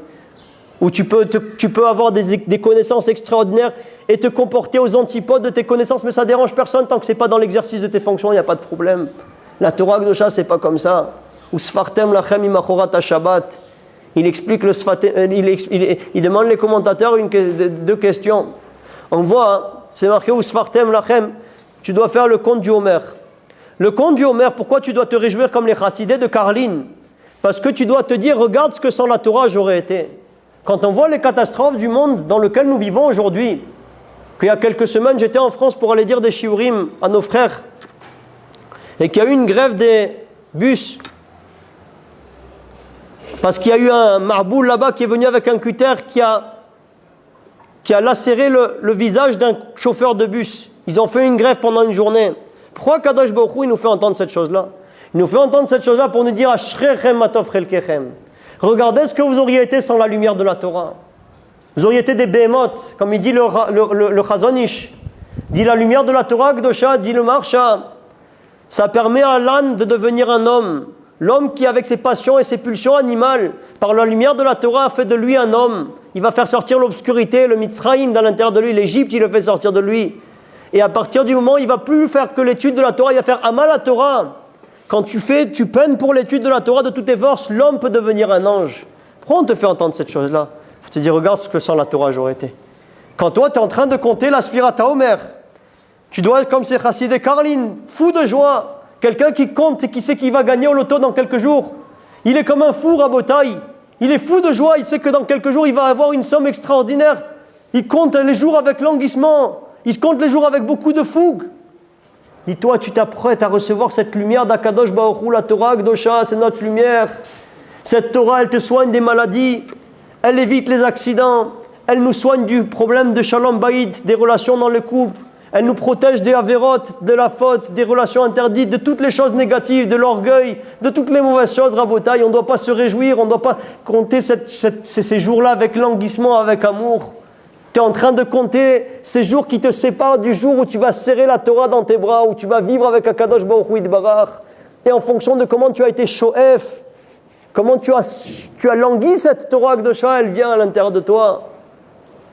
où tu peux avoir des connaissances extraordinaires et te comporter aux antipodes de tes connaissances, mais ça ne dérange personne tant que ce n'est pas dans l'exercice de tes fonctions, il n'y a pas de problème. La Torah Gdosha, ce n'est pas comme ça. Ou Sfartem Lachem Imachorat Shabbat. Il explique il demande les commentateurs deux questions. On voit, c'est marqué Usfartem Lachem, tu dois faire le conte du Homer. Le conte du Homer, pourquoi tu dois te réjouir comme les chassidés de Karlin? Parce que tu dois te dire, regarde ce que sans la Torah j'aurais été. Quand on voit les catastrophes du monde dans lequel nous vivons aujourd'hui, qu'il y a quelques semaines j'étais en France pour aller dire des shiurim à nos frères, et qu'il y a eu une grève des bus, parce qu'il y a eu un marboul là-bas qui est venu avec un cutter qui a lacéré le visage d'un chauffeur de bus. Ils ont fait une grève pendant une journée. Pourquoi Kadosh Baruch Hu il nous fait entendre cette chose-là? Il nous fait entendre cette chose-là pour nous dire Ashrechem matov chelkechem. Regardez ce que vous auriez été sans la lumière de la Torah. Vous auriez été des behemoths, comme il dit le Chazon Ish. Dit la lumière de la Torah, Gdosha, dit le Marsha. Ça permet à l'âne de devenir un homme. L'homme qui, avec ses passions et ses pulsions animales, par la lumière de la Torah, a fait de lui un homme. Il va faire sortir l'obscurité, le Mitzrayim dans l'intérieur de lui, l'Égypte, il le fait sortir de lui. Et à partir du moment où il ne va plus faire que l'étude de la Torah, il va faire Amal la Torah. Quand tu peines pour l'étude de la Torah de toutes tes forces, l'homme peut devenir un ange. Pourquoi on te fait entendre cette chose-là? Je te dis, regarde ce que sans la Torah j'aurais été. Quand toi, tu es en train de compter la Sfirat HaOmer, tu dois être comme ces chassidés Karlin, fou de joie. Quelqu'un qui compte et qui sait qu'il va gagner au loto dans quelques jours. Il est comme un fou, Rabotaï. Il est fou de joie, il sait que dans quelques jours, il va avoir une somme extraordinaire. Il compte les jours avec languissement. Il compte les jours avec beaucoup de fougue. Dis-toi, tu t'apprêtes à recevoir cette lumière d'Akadosh Baruch Hu, la Torah Akdosha, c'est notre lumière. Cette Torah, elle te soigne des maladies, elle évite les accidents, elle nous soigne du problème de Shalom Bayit, des relations dans le couple, elle nous protège des avérotes, de la faute, des relations interdites, de toutes les choses négatives, de l'orgueil, de toutes les mauvaises choses, Rabotaï. On ne doit pas se réjouir, on ne doit pas compter ces jours-là avec languissement, avec amour. Tu es en train de compter ces jours qui te séparent du jour où tu vas serrer la Torah dans tes bras, où tu vas vivre avec Akadosh Baruch Hu Yitbarach. Et en fonction de comment tu as été shoef, comment tu as langui cette Torah Akdosha, elle vient à l'intérieur de toi.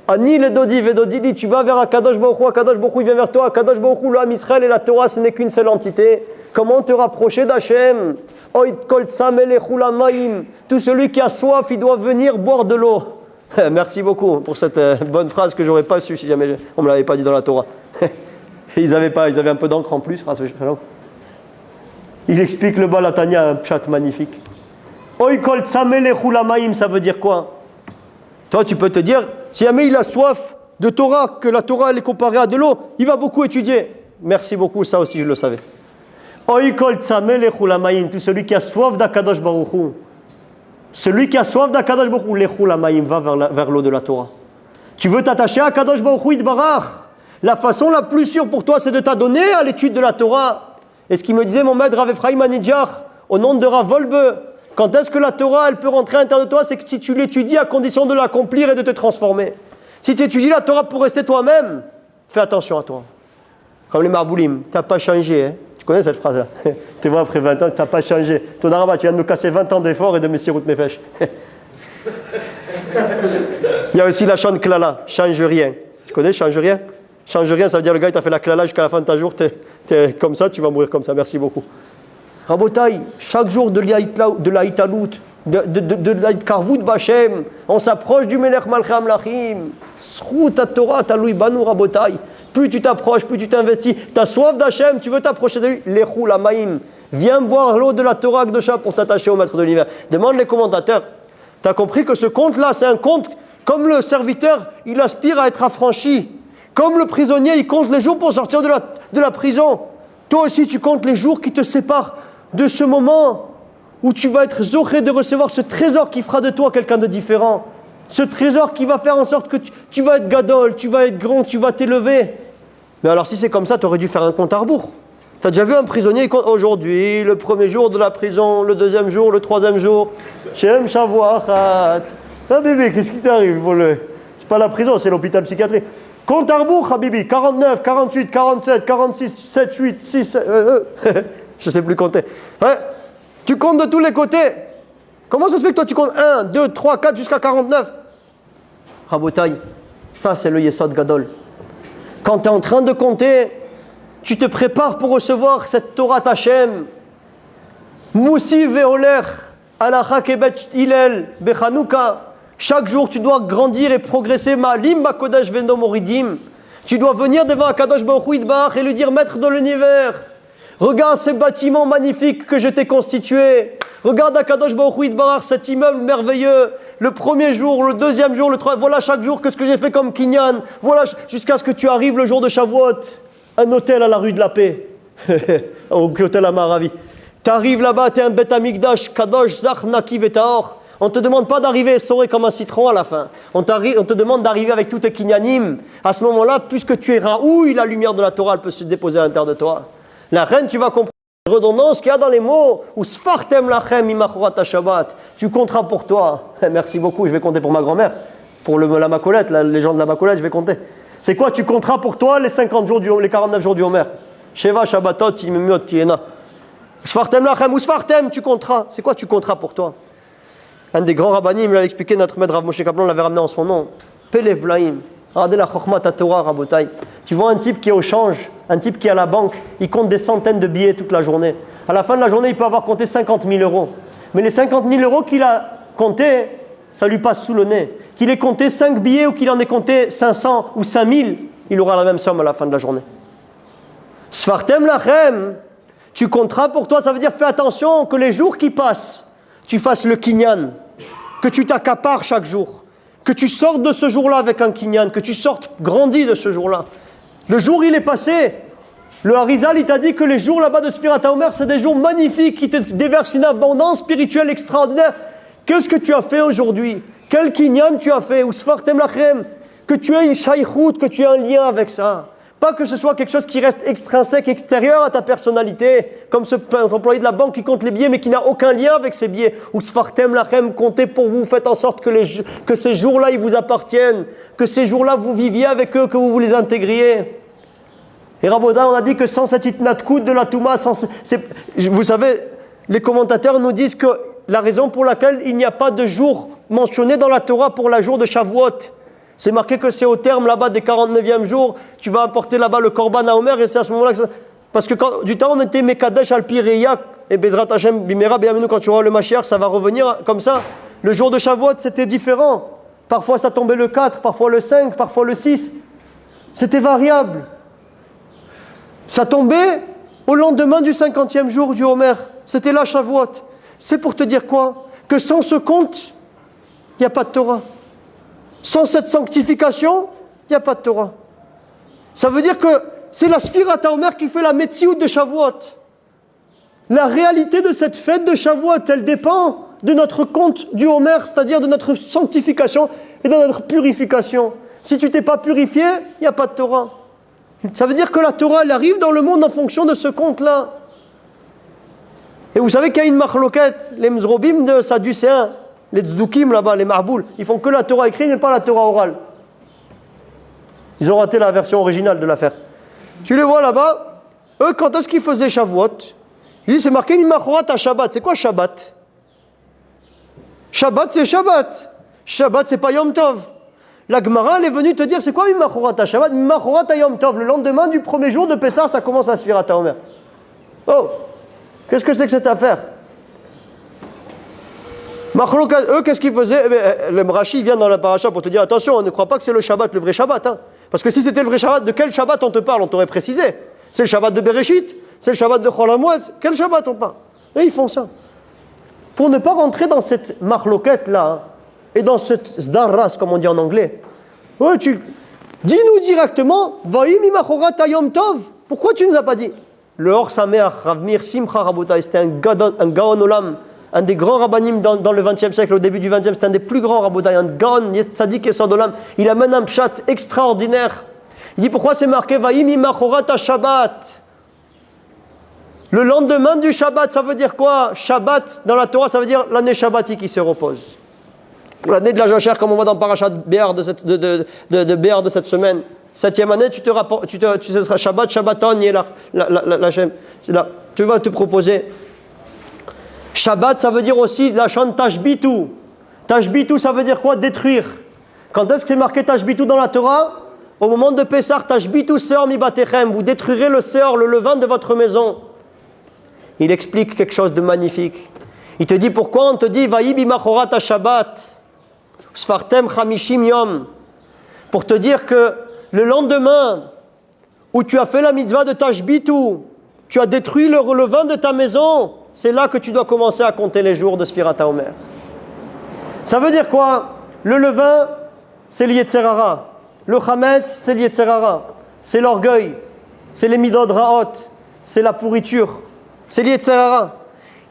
Ani le dodi vedodili, tu vas vers Akadosh Baruch Hu, Akadosh Baruch Hu vient vers toi, Akadosh Baruch Hu, l'Am Israël et la Torah, ce n'est qu'une seule entité. Comment te rapprocher d'Hachem? Oit kol tzam elechu lamayim. Tout celui qui a soif, il doit venir boire de l'eau. Merci beaucoup pour cette bonne phrase que j'aurais pas su si jamais on me l'avait pas dit dans la Torah. Ils avaient un peu d'encre en plus. Il explique le Balatania, un pshat magnifique. Oy kol tzamele chulamaim, ça veut dire quoi? Toi, tu peux te dire, si jamais il a soif de Torah, que la Torah elle est comparée à de l'eau, il va beaucoup étudier. Merci beaucoup, ça aussi je le savais. Oy kol tzamele chulamaim, tout celui qui a soif d'Akadosh Baruch Hu. Celui qui a soif d'Akadosh Baruch Hu, lechulamaim, va vers l'eau de la Torah. Tu veux t'attacher à Akadosh Baruch Hu Yitbarach. La façon la plus sûre pour toi, c'est de t'adonner à l'étude de la Torah. Et ce qu'il me disait mon maître Rav Ephraim Anidjar, au nom de Rav Volbe, quand est-ce que la Torah elle peut rentrer à l'intérieur de toi? C'est que si tu l'étudies à condition de l'accomplir et de te transformer. Si tu étudies la Torah pour rester toi-même, fais attention à toi. Comme les marboulim, tu n'as pas changé. Hein? Tu connais cette phrase-là? Tu vois, après 20 ans, tu n'as pas changé. Ton arabe, tu viens de me casser 20 ans d'efforts et de mes sirout nefesh. Il y a aussi la chante klala, change rien. Tu connais, change rien? Change rien, ça veut dire le gars, il t'a fait la klala jusqu'à la fin de ta jour, t'es comme ça, tu vas mourir comme ça. Merci beaucoup. Rabotaï, chaque jour de la Hitalout, de la Hitkarvout Bachem, on s'approche du Melech Malchei Amlachim. Srout Torah, Taloui Banu Rabotaï. Plus tu t'approches, plus tu t'investis. Tu as soif d'Hachem, tu veux t'approcher de lui. Lechou Lamaïm. Viens boire l'eau de la Torah Akdosha pour t'attacher au maître de l'univers. Demande les commentateurs. Tu as compris que ce compte-là, c'est un compte, comme le serviteur, il aspire à être affranchi. Comme le prisonnier, il compte les jours pour sortir de la prison. Toi aussi, tu comptes les jours qui te séparent de ce moment où tu vas être zoché de recevoir ce trésor qui fera de toi quelqu'un de différent. Ce trésor qui va faire en sorte que tu vas être gadol, tu vas être grand, tu vas t'élever. Mais alors si c'est comme ça, tu aurais dû faire un compte à rebours. Tu as déjà vu un prisonnier, il compte aujourd'hui, le premier jour de la prison, le deuxième jour, le troisième jour. Shem Shavuachat. Ah bébé, qu'est-ce qui t'arrive? C'est pas la prison, c'est l'hôpital psychiatrique. Compte à rebours, Habibi, 49, 48, 47, 46, 7, 8, 6, je ne sais plus compter. Ouais. Tu comptes de tous les côtés. Comment ça se fait que toi tu comptes 1, 2, 3, 4 jusqu'à 49? Rabotaï, ça c'est le Yesod Gadol. Quand tu es en train de compter, tu te prépares pour recevoir cette Torah Hashem. Moussi veoler, alacha kebet Hillel, bechanouka. Chaque jour, tu dois grandir et progresser. Ma'alim ba'kodesh veno moridim. Tu dois venir devant Akadosh Baruch Hu Yitbarach et lui dire, maître de l'univers, regarde ces bâtiments magnifiques que je t'ai constitués. Regarde Akadosh Baruch Hu Yitbarach, cet immeuble merveilleux. Le premier jour, le deuxième jour, le troisième. Voilà chaque jour que ce que j'ai fait comme kinyan. Voilà jusqu'à ce que tu arrives le jour de Shavuot. Un hôtel à la rue de la Paix. Au hôtel à Maravi. Tu arrives là-bas, tu es un Bet Amikdash, Kadosh, Zach, Naki, Vetaor. On ne te demande pas d'arriver essoré comme un citron à la fin. On te demande d'arriver avec tous tes kinyanim. À ce moment-là, puisque tu es raoui, la lumière de la Torah elle peut se déposer à l'intérieur de toi. La reine, tu vas comprendre la redondance qu'il y a dans les mots. Ou sfartem lachem imachorat Shabbat. Tu compteras pour toi. Merci beaucoup, je vais compter pour ma grand-mère. Pour la Macolette, les gens de la Macolette, je vais compter. C'est quoi? Tu compteras pour toi les 50 jours les 49 jours du Homer. Sheva Shabbatot, imemiot, tiena. Sfartem lachem ou sfartem, tu compteras. C'est quoi tu compteras pour toi? Un des grands rabbanim, il me l'avait expliqué, notre maître Rav Moshe Kaplan l'avait ramené en son nom. Pelev Blaim. Regardez la Chokhmat Torah, Rabotai. Tu vois un type qui est au change, un type qui est à la banque, il compte des centaines de billets toute la journée. À la fin de la journée, il peut avoir compté 50 000 euros. Mais les 50 000 euros qu'il a comptés, ça lui passe sous le nez. Qu'il ait compté 5 billets ou qu'il en ait compté 500 ou 5000, il aura la même somme à la fin de la journée. Sfartem lachem, tu compteras pour toi, ça veut dire fais attention que les jours qui passent, tu fasses le kinyan, que tu t'accapares chaque jour, que tu sortes de ce jour-là avec un kinyan, que tu sortes grandi de ce jour-là. Le jour, il est passé. Le Harizal, il t'a dit que les jours là-bas de Sfirat HaOmer, c'est des jours magnifiques qui te déversent une abondance spirituelle extraordinaire. Qu'est-ce que tu as fait aujourd'hui? Quel kinyan tu as fait? Ou Sfartem Lachem? Que tu aies une shaykhout, que tu aies un lien avec ça. Pas que ce soit quelque chose qui reste extrinsèque, extérieur à ta personnalité, comme ce employé de la banque qui compte les billets mais qui n'a aucun lien avec ses billets. Ou Sfartem Lachem, comptez pour vous, faites en sorte que ces jours-là, ils vous appartiennent, que ces jours-là, vous viviez avec eux, que vous les intégriez. Et Raboda, on a dit que sans cette itnatkout de la Touma, vous savez, les commentateurs nous disent que la raison pour laquelle il n'y a pas de jour mentionné dans la Torah pour la jour de Shavuot, c'est marqué que c'est au terme là-bas des 49e jours, tu vas apporter là-bas le Korban à Omer, et c'est à ce moment-là que ça... Parce que du temps on était Mekadesh al-Pireya, et Bezrat Hashem Bimera, Bienvenue quand tu auras le Mashiach, ça va revenir comme ça. Le jour de Shavuot, c'était différent. Parfois ça tombait le 4, parfois le 5, parfois le 6. C'était variable. Ça tombait au lendemain du 50e jour du Homer. C'était la Shavuot. C'est pour te dire quoi? Que sans ce compte, il n'y a pas de Torah. Sans cette sanctification, il n'y a pas de Torah. Ça veut dire que c'est la Sfirat HaOmer qui fait la Metsiout de Shavuot. La réalité de cette fête de Shavuot, elle dépend de notre compte du Homer, c'est-à-dire de notre sanctification et de notre purification. Si tu t'es pas purifié, il n'y a pas de Torah. Ça veut dire que la Torah, elle arrive dans le monde en fonction de ce compte-là. Et vous savez qu'il y a une marloquette, les Mzrobim de Sadducéens, les Tzdukim là-bas, les Marboul, ils font que la Torah écrite mais pas la Torah orale. Ils ont raté la version originale de l'affaire. Tu les vois là-bas, eux, quand est-ce qu'ils faisaient Shavuot? Ils disent, c'est marqué Mimachorat à Shabbat. C'est quoi Shabbat? Shabbat, c'est Shabbat. Shabbat, c'est pas Yom Tov. La Gemara, elle est venue te dire, c'est quoi Mimachorat à Shabbat? Mimachorat à Yom Tov. Le lendemain du premier jour de Pessah, ça commence à Sfirat HaOmer. Oh, qu'est-ce que c'est que cette affaire? Eux, qu'est-ce qu'ils faisaient? Eh bien, le Rashi vient dans la paracha pour te dire, attention, on ne croit pas que c'est le Shabbat, le vrai Shabbat. Hein. Parce que si c'était le vrai Shabbat, de quel Shabbat on te parle? On t'aurait précisé. C'est le Shabbat de Bereshit, c'est le Shabbat de Chol HaMoed. Quel Shabbat on parle? Et ils font ça. Pour ne pas rentrer dans cette marloquette-là, hein, et dans cette zdarras, comme on dit en anglais, ouais, dis-nous directement, Va'im imachorat hayom tov. Pourquoi tu ne nous as pas dit? Le Or Sameach, Rav Meir Simcha Rabotai, c'était un Gaon Olam, un des grands rabbanim dans le 20e siècle, au début du 20e, c'était un des plus grands Rabotai, un Gaon, Tzadik Yesod Olam. Il amène un pshat extraordinaire. Il dit pourquoi c'est marqué Va'im imachorat ha-Shabbat? Le lendemain du Shabbat, ça veut dire quoi? Shabbat, dans la Torah, ça veut dire l'année Shabbati qui se repose. L'année de la jachère, comme on voit dans Parashat Béar de Béar de cette semaine. 7e année, tu seras Shabbat, Shabbaton, là, tu vas te proposer. Shabbat, ça veut dire aussi la chante Tashbitu. Tashbitu, ça veut dire quoi? Détruire. Quand est-ce que c'est marqué Tashbitu dans la Torah? Au moment de Pessah, Tashbitu seor mi batechem. Vous détruirez le seor, le levain de votre maison. Il explique quelque chose de magnifique. Il te dit pourquoi on te dit Vaï bimachorat ha-Shabbat, Sfartem chamishim yom. Pour te dire que le lendemain où tu as fait la mitzvah de Tashbitu, tu as détruit le levain de ta maison, c'est là que tu dois commencer à compter les jours de Sfirat HaOmer. Ça veut dire quoi? Le levain, c'est l'Yetzer Hara. Le Chametz, c'est l'Yetzer Hara. C'est l'orgueil. C'est les midot raot. C'est la pourriture. C'est l'Yetzer Hara.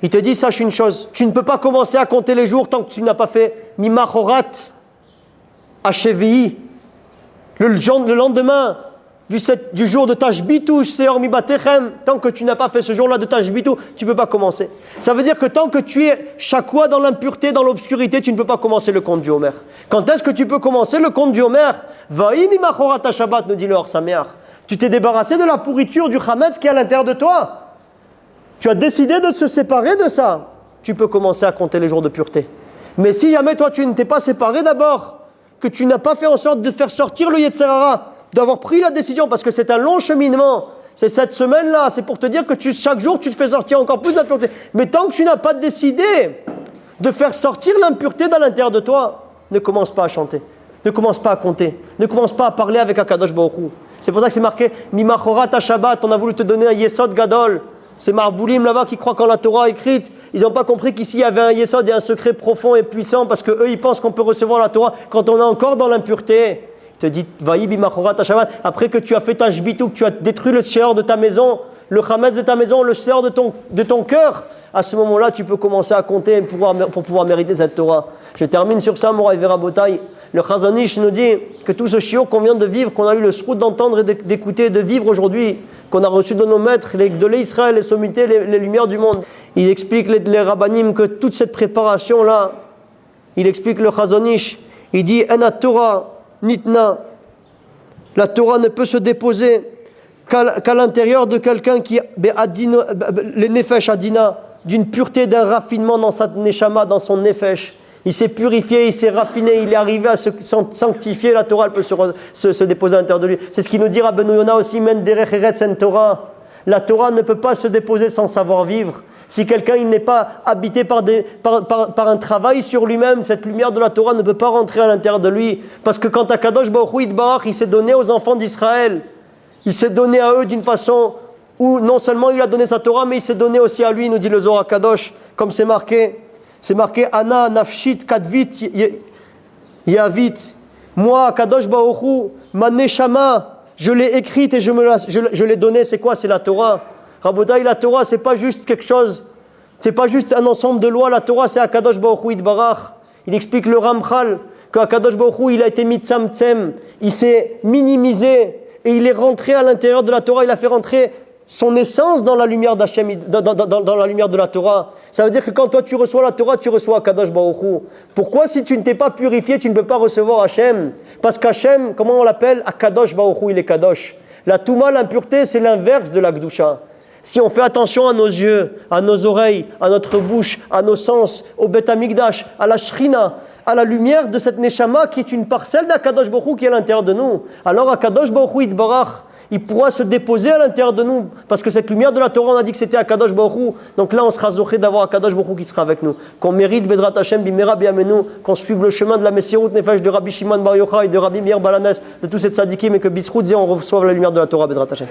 Il te dit, sache une chose, tu ne peux pas commencer à compter les jours tant que tu n'as pas fait Mimachorat Hashevi'i. Le lendemain du jour de Tashbitu, Seor mi batechem, tant que tu n'as pas fait ce jour-là de Tashbitu, tu ne peux pas commencer. Ça veut dire que tant que tu es chaque fois dans l'impureté, dans l'obscurité, tu ne peux pas commencer le compte du Homer. Quand est-ce que tu peux commencer le compte du Homer? Vaï mimachorat ha-Shabbat, nous dit le Or Sameach. Tu t'es débarrassé de la pourriture du Chametz qui est à l'intérieur de toi. Tu as décidé de te séparer de ça. Tu peux commencer à compter les jours de pureté. Mais si jamais toi tu ne t'es pas séparé d'abord, que tu n'as pas fait en sorte de faire sortir le Yetzer Hara, d'avoir pris la décision, parce que c'est un long cheminement, c'est cette semaine-là, c'est pour te dire que chaque jour tu te fais sortir encore plus d'impureté. Mais tant que tu n'as pas décidé de faire sortir l'impureté dans l'intérieur de toi, ne commence pas à chanter, ne commence pas à compter, ne commence pas à parler avec Akadosh Baruch Hu. C'est pour ça que c'est marqué Mimachorat ha-Shabbat. On a voulu te donner un Yesod Gadol, Ces Marboulim là-bas qui croient qu'en la Torah écrite, ils n'ont pas compris qu'ici il y avait un Yesod et un secret profond et puissant parce qu'eux ils pensent qu'on peut recevoir la Torah quand on est encore dans l'impureté. Il te dit, après que tu as fait ta jbitou, que tu as détruit le sœur de ta maison, le chametz de ta maison, le sœur de ton cœur, à ce moment-là tu peux commencer à compter pour pouvoir mériter cette Torah. Je termine sur ça, Moraï Verabotaï. Le Chazon Ish nous dit que tout ce shiur qu'on vient de vivre, qu'on a eu le srout d'entendre et d'écouter, de vivre aujourd'hui, qu'on a reçu de nos maîtres, les Gdolei Israël, les sommités, les lumières du monde. Il explique les rabbanim que toute cette préparation-là, il explique le Chazon Ish, il dit Ena Torah nitna, la Torah ne peut se déposer qu'à l'intérieur de quelqu'un qui les nefesh adina, d'une pureté, d'un raffinement dans sa neshama, dans son nefesh. Il s'est purifié, il s'est raffiné, il est arrivé à se sanctifier. La Torah elle peut se déposer à l'intérieur de lui. C'est ce qu'il nous dit Rabbeinu Yona aussi, men derech eretz en Torah. La Torah ne peut pas se déposer sans savoir-vivre. Si quelqu'un n'est pas habité par un travail sur lui-même, cette lumière de la Torah ne peut pas rentrer à l'intérieur de lui. Parce que quand Akadosh Baruch Hu Yitbarach, il s'est donné aux enfants d'Israël, il s'est donné à eux d'une façon où non seulement il a donné sa Torah, mais il s'est donné aussi à lui, nous dit le Zohar Kadosh, comme c'est marqué. C'est marqué Ana Nafshit Kadvit Yavit. Moi, Kadosh Baruch Hu, ma neshama, je l'ai écrite et je l'ai donnée. C'est quoi? C'est la Torah. Rabotai, la Torah, c'est pas juste quelque chose, c'est pas juste un ensemble de lois. La Torah, c'est Akadosh Baruch Hu Yitbarach. Il explique le Ramchal qu'Akadosh Baruch Hu, il a été mitzamtzem, il s'est minimisé et il est rentré à l'intérieur de la Torah. Il a fait rentrer son essence dans la lumière d'Hachem, dans la lumière de la Torah. Ça veut dire que quand toi tu reçois la Torah, tu reçois Akadosh Baruch Hu. Pourquoi si tu ne t'es pas purifié, tu ne peux pas recevoir Hachem? Parce qu'Hachem, comment on l'appelle? Akadosh Baruch Hu, il est Kadosh. La Touma, l'impureté, c'est l'inverse de la Gdusha. Si on fait attention à nos yeux, à nos oreilles, à notre bouche, à nos sens, au Bet Hamikdash, à la Shrina, à la lumière de cette Neshama qui est une parcelle d'Akadosh Baruch Hu qui est à l'intérieur de nous, alors Akadosh Baruch Hu Yitbarach, il pourra se déposer à l'intérieur de nous. Parce que cette lumière de la Torah, on a dit que c'était Akadosh Baruch Hu. Donc là, on sera zoché d'avoir Akadosh Baruch Hu qui sera avec nous. Qu'on mérite Bezrat Hashem, Bimera Biamenu, qu'on suive le chemin de la Messirut Nefesh de Rabbi Shimon Bar Yochai et de Rabbi Meir Balanes, de tous ces tzadikim, et que Bisrout, on reçoive la lumière de la Torah, Bezrat Hashem.